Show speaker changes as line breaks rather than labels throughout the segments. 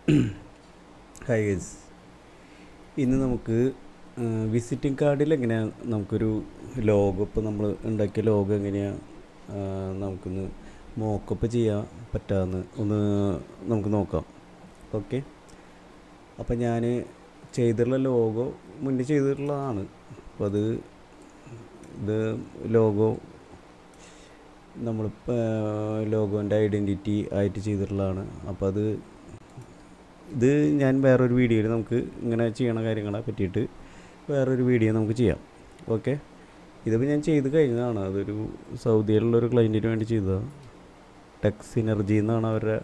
Hi guys, ഇന്ന് നമുക്ക് visiting കാർഡിൽ എങ്ങനെയാണ് നമുക്കൊരു ലോഗോ, ഇപ്പോൾ നമ്മൾ ഉണ്ടാക്കിയ ലോഗോ എങ്ങനെയാണ് നമുക്കൊന്ന് മോക്കപ്പ് ചെയ്യാൻ പറ്റാമെന്ന് ഒന്ന് നമുക്ക് നോക്കാം. ഓക്കെ, അപ്പോൾ ഞാൻ ചെയ്തിട്ടുള്ള ലോഗോ മുന്നേ ചെയ്തിട്ടുള്ളതാണ്. അപ്പോൾ ഇത് ലോഗോ നമ്മളിപ്പോൾ ലോഗോൻ്റെ ഐഡൻറ്റിറ്റി ആയിട്ട് ചെയ്തിട്ടുള്ളതാണ്. അപ്പോൾ ഇത് ഞാൻ വേറൊരു വീഡിയോയിൽ നമുക്ക് ഇങ്ങനെ ചെയ്യണ കാര്യങ്ങളെ പറ്റിയിട്ട് വേറൊരു വീഡിയോ നമുക്ക് ചെയ്യാം. ഓക്കെ, ഇതിപ്പോൾ ഞാൻ ചെയ്ത് കഴിഞ്ഞതാണ്. അതൊരു സൗദിയിലുള്ളൊരു ക്ലയൻറ്റിന് വേണ്ടി ചെയ്തതാണ്. ടെക് സിനർജി എന്നാണ് അവരുടെ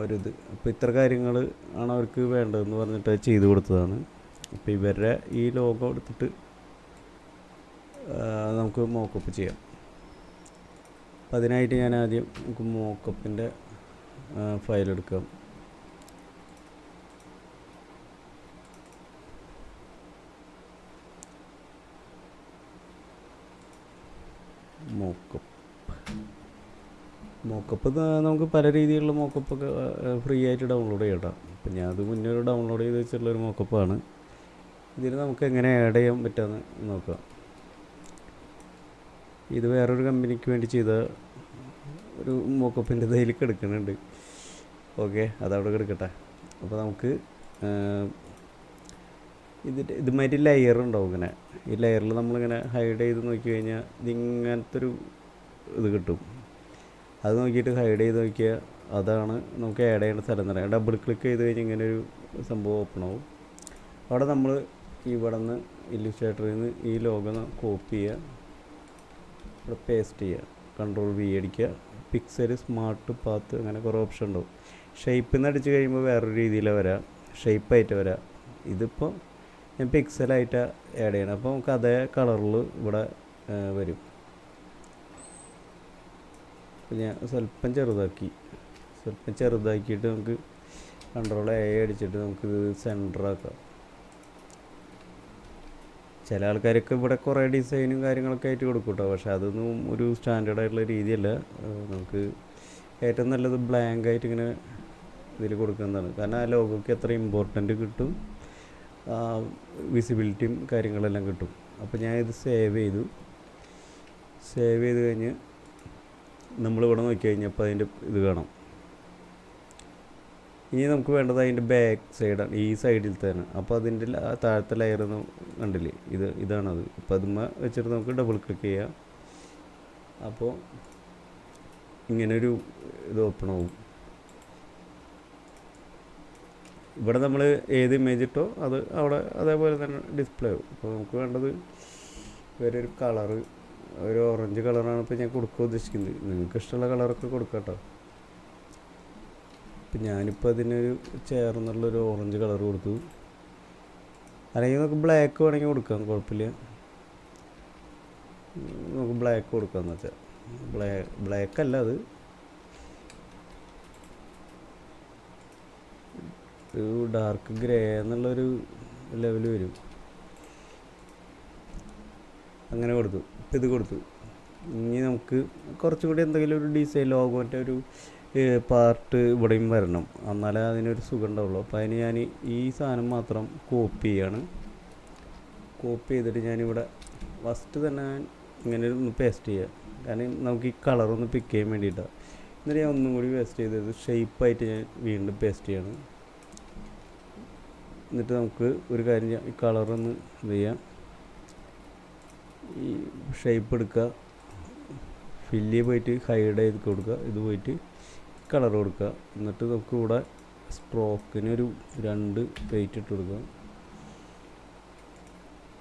ഒരിത്. അപ്പോൾ ഇത്ര കാര്യങ്ങൾ ആണ് അവർക്ക് വേണ്ടതെന്ന് പറഞ്ഞിട്ട് ചെയ്ത് കൊടുത്തതാണ്. അപ്പോൾ ഇവരുടെ ഈ ലോഗോ എടുത്തിട്ട് നമുക്ക് മോക്കപ്പ് ചെയ്യാം. അപ്പം അതിനായിട്ട് ഞാൻ ആദ്യം നമുക്ക് മോക്കപ്പിൻ്റെ ഫയൽ എടുക്കാം. മോക്കപ്പ് നമുക്ക് പല രീതിയിലുള്ള മോക്കപ്പൊക്കെ ഫ്രീ ആയിട്ട് ഡൗൺലോഡ് ചെയ്യണം. അപ്പം ഞാനത് മുന്നേ ഒരു ഡൗൺലോഡ് ചെയ്ത് വെച്ചിട്ടുള്ളൊരു മോക്കപ്പാണ്. ഇതിൽ നമുക്ക് എങ്ങനെ ആഡ് ചെയ്യാൻ പറ്റുമെന്ന് നോക്കാം. ഇത് വേറൊരു കമ്പനിക്ക് വേണ്ടി ചെയ്ത ഒരു മോക്കപ്പിൻ്റെ ഇതിലേക്ക് എടുക്കുന്നുണ്ട്. ഓക്കെ, അതവിടെ എടുക്കട്ടെ. അപ്പോൾ നമുക്ക് ഇതുമായിട്ട് ലെയർ ഉണ്ടാവും. ഇങ്ങനെ ഈ ലെയറിൽ നമ്മളിങ്ങനെ ഹൈഡ് ചെയ്ത് നോക്കി കഴിഞ്ഞാൽ ഇതിങ്ങനത്തെ ഒരു ഇത് കിട്ടും. അത് നോക്കിയിട്ട് ഹൈഡ് ചെയ്ത് നോക്കിയാൽ അതാണ് നമുക്ക് ആഡ് ചെയ്യേണ്ട സ്ഥലം എന്ന് പറയാം. ഡബിൾ ക്ലിക്ക് ചെയ്ത് കഴിഞ്ഞാൽ ഇങ്ങനെ ഒരു സംഭവം ഓപ്പൺ ആവും. അവിടെ നമ്മൾ ഇവിടെ നിന്ന് ഇല്ലുസ്ട്രേറ്ററിൽ നിന്ന് ഈ ലോഗോ കോപ്പി ചെയ്യുക, ഇവിടെ പേസ്റ്റ് ചെയ്യുക, കൺട്രോൾ V അടിക്കുക, പിക്സൽ, സ്മാർട്ട്, പാത്ത്, അങ്ങനെ കുറേ ഓപ്ഷൻ ഉണ്ടാവും. ഷേപ്പിൽ നിന്ന് അടിച്ച് കഴിയുമ്പോൾ വേറൊരു രീതിയിലാണ് വരാം, ഷേപ്പായിട്ട് വരാം. ഇതിപ്പോൾ ഞാൻ പിക്സലായിട്ട് ആഡ് ചെയ്യണം. അപ്പോൾ നമുക്ക് അതേ കളറിൽ ഇവിടെ വരും. ഞാൻ സ്വല്പം ചെറുതാക്കിയിട്ട് നമുക്ക് കൺട്രോൾ A അടിച്ചിട്ട് നമുക്കിത് സെൻറ്ററാക്കാം. ചില ആൾക്കാരൊക്കെ ഇവിടെ കുറേ ഡിസൈനും കാര്യങ്ങളൊക്കെ ആയിട്ട് കൊടുക്കും കേട്ടോ. പക്ഷേ അതൊന്നും ഒരു സ്റ്റാൻഡേർഡായിട്ടുള്ള രീതിയല്ല. നമുക്ക് ഏറ്റവും നല്ലത് ബ്ലാങ്ക് ആയിട്ട് ഇങ്ങനെ ഇതിൽ കൊടുക്കുന്നതാണ്. കാരണം ആ ലോഗോയ്ക്ക് എത്ര ഇമ്പോർട്ടൻ്റ് കിട്ടും, വിസിബിലിറ്റിയും കാര്യങ്ങളെല്ലാം കിട്ടും. അപ്പോൾ ഞാൻ ഇത് സേവ് ചെയ്ത് കഴിഞ്ഞ് നമ്മളിവിടെ നോക്കി കഴിഞ്ഞപ്പോൾ അതിൻ്റെ ഇത് കാണാം. ഇനി നമുക്ക് വേണ്ടത് അതിൻ്റെ ബാക്ക് സൈഡാണ്, ഈ സൈഡിൽ തന്നെ. അപ്പോൾ അതിൻ്റെ താഴത്തെ ലെയർ കണ്ടില്ലേ, ഇതാണത്. അപ്പോൾ അതുമ്മ വെച്ചിട്ട് നമുക്ക് ഡബിൾ ക്ലിക്ക് ചെയ്യാം. അപ്പോൾ ഇങ്ങനൊരു ഇത് ഓപ്പൺ ആവും. ഇവിടെ നമ്മൾ ഏത് ഇമേജ് ഇട്ടോ അത് അവിടെ അതേപോലെ തന്നെ ഡിസ്പ്ലേ ആവും. അപ്പോൾ നമുക്ക് വേണ്ടത് വേറൊരു കളറ്, ഒരു ഓറഞ്ച് കളറാണ് ഇപ്പോൾ ഞാൻ കൊടുക്കാൻ ഉദ്ദേശിക്കുന്നത്. നിങ്ങൾക്ക് ഇഷ്ടമുള്ള കളറൊക്കെ കൊടുക്കാം കേട്ടോ. ഇപ്പം ഞാനിപ്പോൾ അതിനൊരു ചേർന്നുള്ളൊരു ഓറഞ്ച് കളർ കൊടുത്തു. അല്ലെങ്കിൽ നമുക്ക് ബ്ലാക്ക് വേണമെങ്കിൽ കൊടുക്കാം, കുഴപ്പമില്ല. നമുക്ക് ബ്ലാക്ക് കൊടുക്കാമെന്ന് വെച്ചാൽ ബ്ലാക്ക് അല്ല, അത് ഒരു ഡാർക്ക് ഗ്രേ എന്നുള്ളൊരു ലെവൽ വരും. അങ്ങനെ കൊടുത്തു. ഇപ്പം ഇത് കൊടുത്തു. ഇനി നമുക്ക് കുറച്ചും കൂടി എന്തെങ്കിലും ഒരു ഡിസൈൻ ലോഗോൻ്റെ ഒരു പാർട്ട് ഇവിടെയും വരണം, എന്നാലേ അതിനൊരു സുഖം ഉണ്ടാവുള്ളൂ. അപ്പോൾ അതിന് ഞാൻ ഈ സാധനം മാത്രം കോപ്പി ചെയ്തിട്ട് ഞാനിവിടെ ഫസ്റ്റ് തന്നെ ഇങ്ങനെ ഒന്ന് പേസ്റ്റ് ചെയ്യുക. കാരണം നമുക്ക് ഈ കളറൊന്ന് പിക്ക് ചെയ്യാൻ വേണ്ടിയിട്ടാണ്. എന്നിട്ട് ഞാൻ ഒന്നും കൂടി പേസ്റ്റ് ചെയ്തത് ഷേപ്പായിട്ട് ഞാൻ വീണ്ടും പേസ്റ്റ് ചെയ്യണം. എന്നിട്ട് നമുക്ക് ഒരു കാര്യം ഈ കളറൊന്ന് ഇത് ചെയ്യാം. ഈ ഷേപ്പ് എടുക്കുക, ഫില്ല് പോയിട്ട് ഹൈഡ് ചെയ്ത് കൊടുക്കുക, ഇത് പോയിട്ട് കളർ കൊടുക്കുക. എന്നിട്ട് നമുക്ക് ഇവിടെ സ്ട്രോക്കിനൊരു 2 വെയിറ്റ് ഇട്ട് കൊടുക്കുക.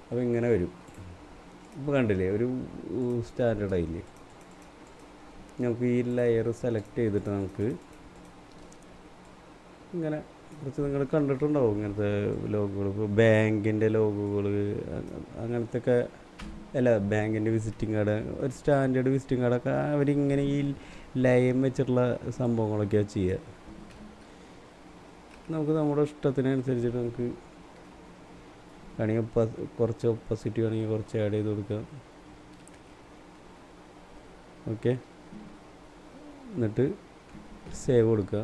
അപ്പോൾ ഇങ്ങനെ വരും. ഇപ്പോൾ കണ്ടില്ലേ, ഒരു സ്റ്റാൻഡേർഡ് ആയില്ലേ. നമുക്ക് ഈ ലെയർ സെലക്ട് ചെയ്തിട്ട് നമുക്ക് ഇങ്ങനെ കുറച്ച് നിങ്ങൾ കണ്ടിട്ടുണ്ടാവും ഇങ്ങനത്തെ ലോഗോകൾ. ഇപ്പോൾ ബാങ്കിൻ്റെ ലോഗോകൾ അങ്ങനത്തെ ഒക്കെ, അല്ല ബാങ്കിൻ്റെ വിസിറ്റിംഗ് കാർഡ്, ഒരു സ്റ്റാൻഡേർഡ് വിസിറ്റിംഗ് കാർഡൊക്കെ അവരിങ്ങനെ ഈ ലൈൻ വെച്ചിട്ടുള്ള സംഭവങ്ങളൊക്കെയാണ് ചെയ്യുക. നമുക്ക് നമ്മുടെ ഇഷ്ടത്തിനനുസരിച്ചിട്ട് നമുക്ക് വേണമെങ്കിൽ കുറച്ച് ഒപ്പോസിറ്റ് വേണമെങ്കിൽ കുറച്ച് ആഡ് ചെയ്ത് കൊടുക്കാം. ഓക്കെ, എന്നിട്ട് സേവ് കൊടുക്കുക.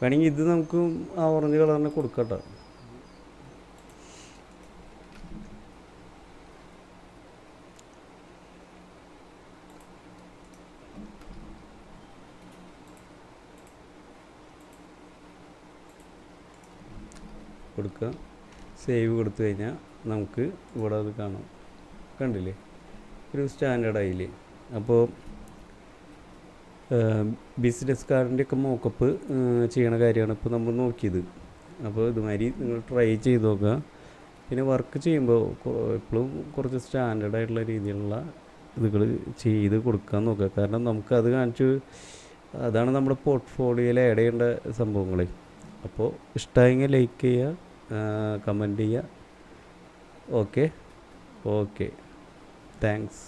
വേണമെങ്കിൽ ഇത് നമുക്ക് ആ ഓറഞ്ച് കളറിന് കൊടുക്കട്ടോ. കൊടുക്കുക, സേവ് കൊടുത്തു കഴിഞ്ഞാൽ നമുക്ക് ഇവിടെ അത് കാണാം. കണ്ടില്ലേ, ഒരു സ്റ്റാൻഡേർഡ് ആയില്ലേ. അപ്പോൾ ബിസിനസ് കാർഡിൻ്റെ ഒക്കെ മോക്കപ്പ് ചെയ്യണ കാര്യമാണ് ഇപ്പോൾ നമ്മൾ നോക്കിയത്. അപ്പോൾ ഇതുമാതിരി നിങ്ങൾ ട്രൈ ചെയ്ത് നോക്കുക. പിന്നെ വർക്ക് ചെയ്യുമ്പോൾ എപ്പോഴും കുറച്ച് സ്റ്റാൻഡേർഡ് ആയിട്ടുള്ള രീതിയിലുള്ള ഇതുകൾ ചെയ്ത് കൊടുക്കാൻ നോക്കുക. കാരണം നമുക്കത് കാണിച്ച് അതാണ് നമ്മുടെ പോർട്ട്ഫോളിയോയിൽ ആഡ് ചെയ്യേണ്ട സംഭവങ്ങൾ. അപ്പോൾ ഇഷ്ടമായെങ്കിൽ ലൈക്ക് ചെയ്യുക, കമൻറ്റ് ചെയ്യുക. Okay thanks.